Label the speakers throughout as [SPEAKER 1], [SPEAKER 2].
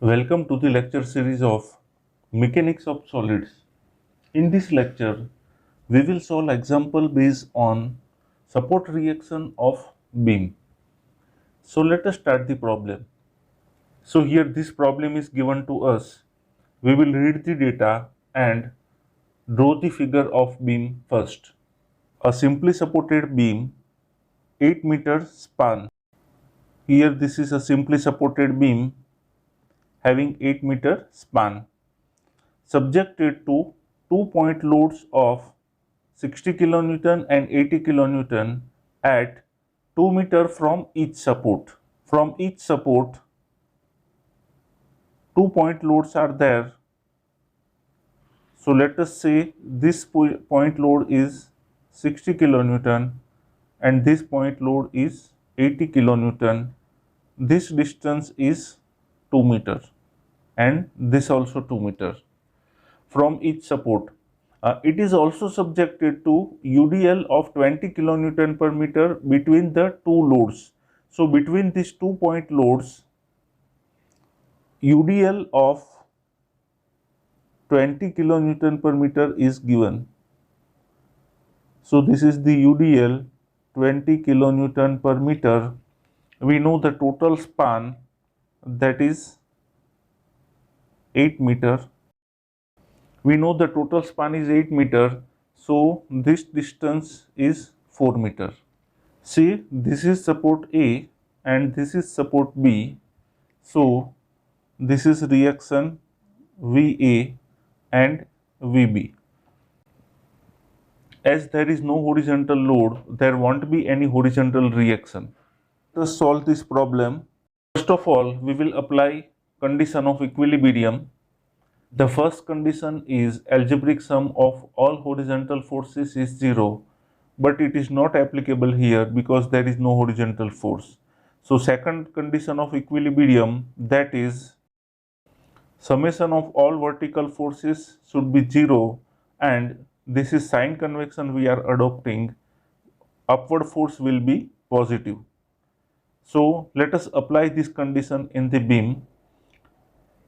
[SPEAKER 1] Welcome to the lecture series of Mechanics of Solids. In this lecture, we will solve example based on support reaction of beam. So let us start the problem. So here this problem is given to us. We will read the data and draw the figure of beam first. A simply supported beam 8-meter span. Here this is a simply supported beam having 8-meter span, subjected to 2-point loads of 60 kilonewton and 80 kilonewton at 2 meter from each support. From each support, 2-point loads are there. So let us say this point load is 60 kilonewton and this point load is 80 kilonewton. This distance is 2 meter and this also 2 meter from each support. It is also subjected to UDL of 20 kilonewton per meter between the two loads. So between these 2-point loads, UDL of 20 kilonewton per meter is given. So this is the UDL 20 kilonewton per meter. We know the total span, that is 8 meter. We know the total span is 8 meter. So this distance is 4 meter. See, this is support A and this is support B. So this is reaction VA and VB. As there is no horizontal load, there won't be any horizontal reaction. To solve this problem, first of all, we will apply condition of equilibrium. The first condition is algebraic sum of all horizontal forces is 0, but it is not applicable here because there is no horizontal force. So second condition of equilibrium, that is summation of all vertical forces should be 0, and this is sign convection we are adopting. Upward force will be positive. So let us apply this condition in the beam.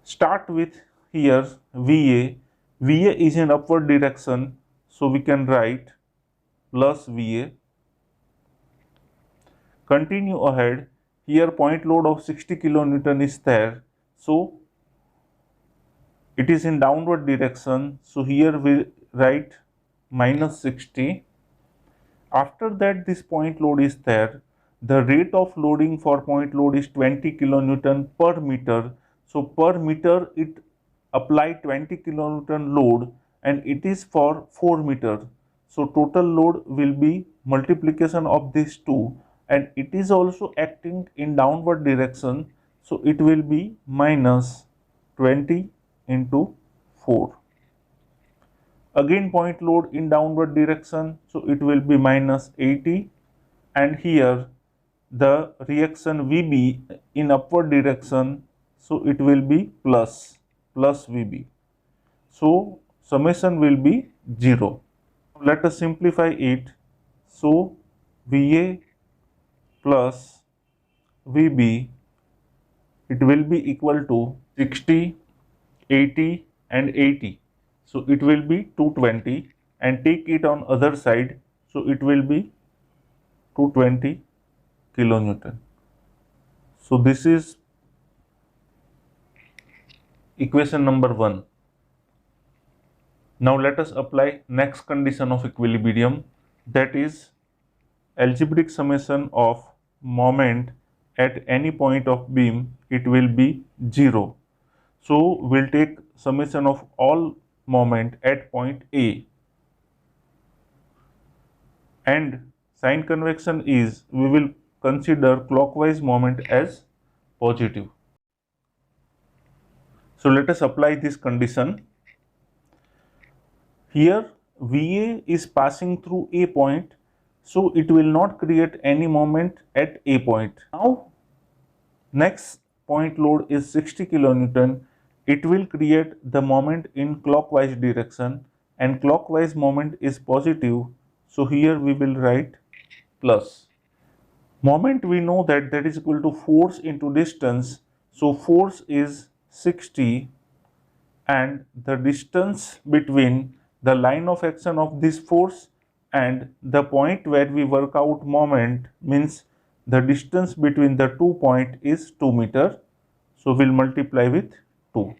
[SPEAKER 1] Start with here VA. VA is in upward direction, so we can write plus VA. Continue ahead. Here point load of 60 kilonewton is there, so it is in downward direction. So here we write minus 60. After that, this point load is there. The rate of loading for point load is 20 kilonewton per meter. So per meter it apply 20 kilonewton load and it is for 4 meter. So total load will be multiplication of these two, and it is also acting in downward direction. So it will be minus 20 into 4. Again point load in downward direction, so it will be minus 80, and here the reaction VB in upward direction, so it will be plus VB. So summation will be 0. Let us simplify it. So VA plus VB, it will be equal to 60, 80 and 80. So it will be 220, and take it on other side. So it will be 220 kilonewton. So this is equation number 1. Now let us apply next condition of equilibrium, that is algebraic summation of moment at any point of beam, it will be 0. So we'll take summation of all moment at point A, and sign convection is we will consider clockwise moment as positive. So let us apply this condition. Here VA is passing through A point, so it will not create any moment at A point. Now next point load is 60 kilonewton. It will create the moment in clockwise direction, and clockwise moment is positive. So here we will write plus. Moment we know that is equal to force into distance. So force is 60, and the distance between the line of action of this force and the point where we work out moment means the distance between the 2 points is 2 meter. So we'll multiply with 2.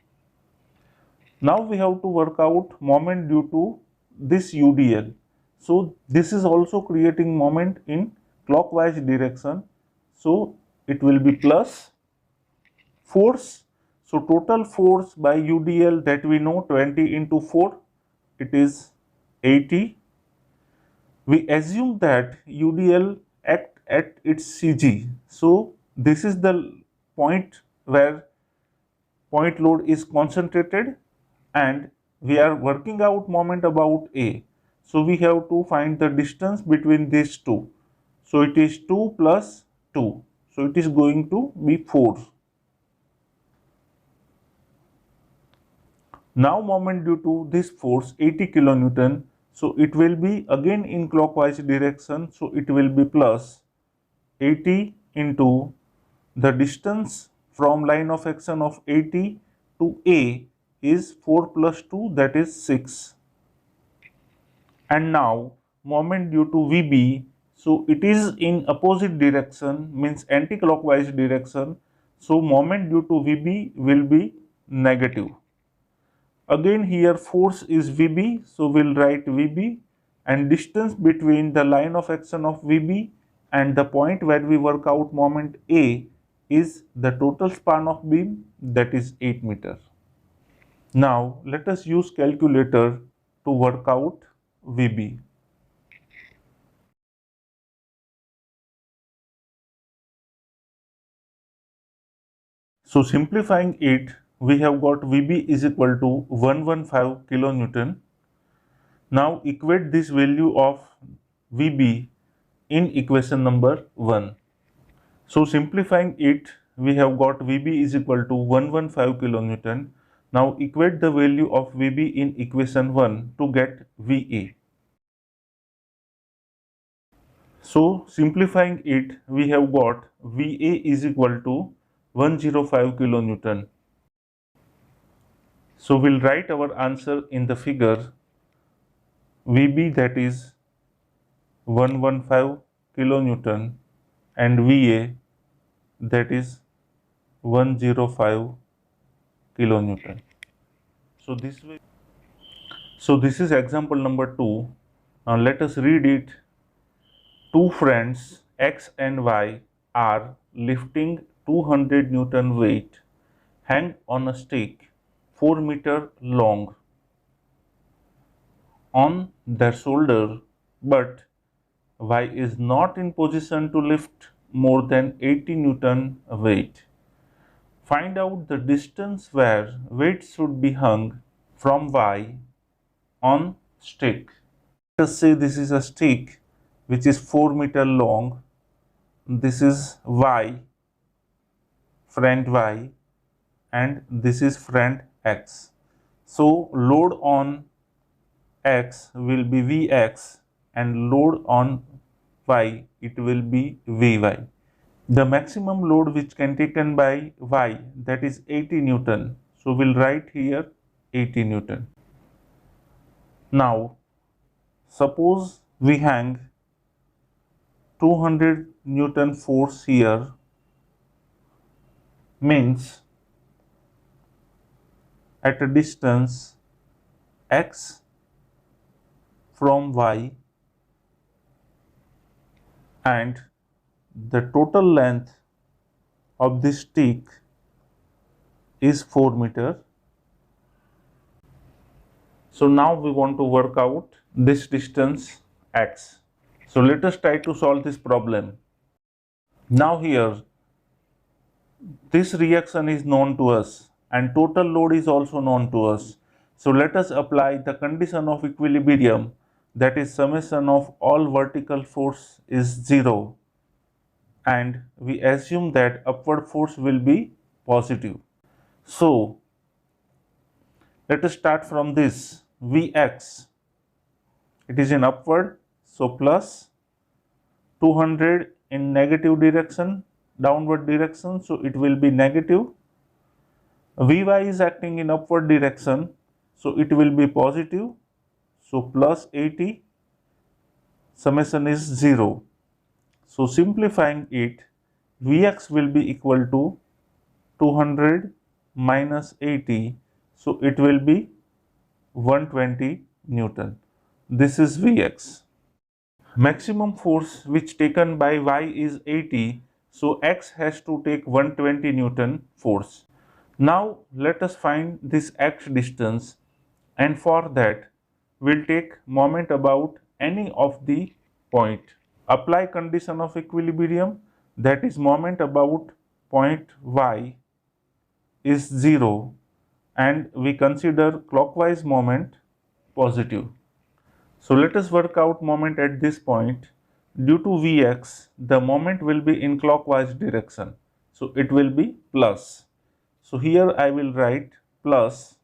[SPEAKER 1] Now we have to work out moment due to this UDL. So this is also creating moment in clockwise direction. So it will be plus force. So total force by UDL that we know 20 into 4, it is 80. We assume that UDL act at its CG. So this is the point where point load is concentrated and we are working out moment about A. So we have to find the distance between these two. So it is 2 plus 2. So it is going to be 4. Now moment due to this force 80 kilonewton. So it will be again in clockwise direction. So it will be plus 80 into the distance from line of action of 80 to A is 4 plus 2, that is 6. And now moment due to VB, so it is in opposite direction means anti-clockwise direction. So moment due to VB will be negative. Again here force is VB, so we'll write VB, and distance between the line of action of VB and the point where we work out moment A is the total span of beam, that is 8 meter. Now let us use calculator to work out VB. So simplifying it, we have got VB is equal to 115 kilonewton. Now equate this value of VB in equation number 1. So simplifying it, we have got VB is equal to 115 kilonewton. Now equate the value of VB in equation 1 to get VA. So simplifying it, we have got VA is equal to 105 kilonewton. So we'll write our answer in the figure. VB, that is 115 kilonewton, and VA, that is 105 kilonewton. So this is example number 2. Now let us read it. Two friends X and Y are lifting 200 Newton weight hang on a stick 4 meter long on their shoulder, but Y is not in position to lift more than 80 Newton weight. Find out the distance where weight should be hung from Y on stick. Let us say this is a stick which is 4 meter long. This is Y, friend Y, and this is friend X. So load on X will be Vx and load on Y it will be Vy. The maximum load which can taken by Y, that is 80 Newton. So we'll write here 80 Newton. Now suppose we hang 200 Newton force here, means at a distance x from Y, and the total length of this stick is 4 meter. So now we want to work out this distance x. So let us try to solve this problem. Now here this reaction is known to us and total load is also known to us. So let us apply the condition of equilibrium, that is summation of all vertical force is 0, and we assume that upward force will be positive. So let us start from this Vx, it is in upward, so plus 200 in negative direction, downward direction, so it will be negative. Vy is acting in upward direction, so it will be positive, so plus 80, summation is 0. So simplifying it, Vx will be equal to 200 minus 80, so it will be 120 Newton. This is Vx. Maximum force which taken by Y is 80, so X has to take 120 Newton force. Now let us find this X distance, and for that we'll take moment about any of the point. Apply condition of equilibrium, that is moment about point Y is 0, and we consider clockwise moment positive. So let us work out moment at this point. Due to Vx, the moment will be in clockwise direction, so it will be plus. So here I will write plus,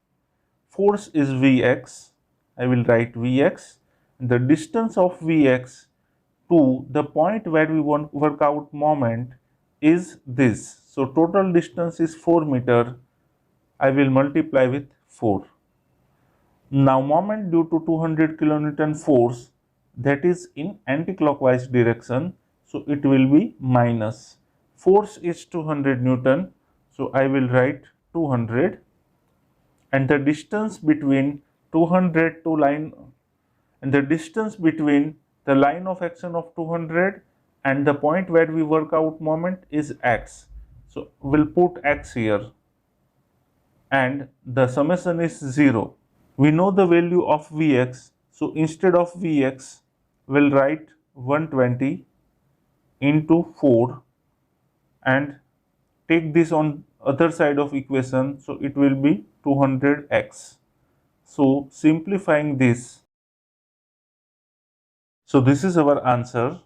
[SPEAKER 1] force is Vx, I will write Vx, the distance of Vx to the point where we want to work out moment is this. So total distance is 4 meter, I will multiply with 4. Now moment due to 200 kilonewton force, that is in anti-clockwise direction, so it will be minus. Force is 200 Newton, so I will write 200, and the distance between 200 to line, and the distance between the line of action of 200 and the point where we work out moment is x. So we'll put x here, and the summation is 0. We know the value of Vx, so instead of Vx, we'll write 120 into 4 and take this on other side of equation, so it will be 200x. So simplifying this, so this is our answer.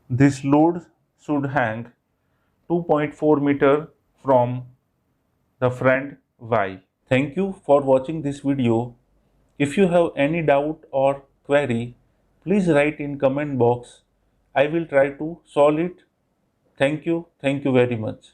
[SPEAKER 1] This load should hang 2.4 meter from the front Y. Thank you for watching this video. If you have any doubt or query, please write in comment box. I will try to solve it. Thank you very much.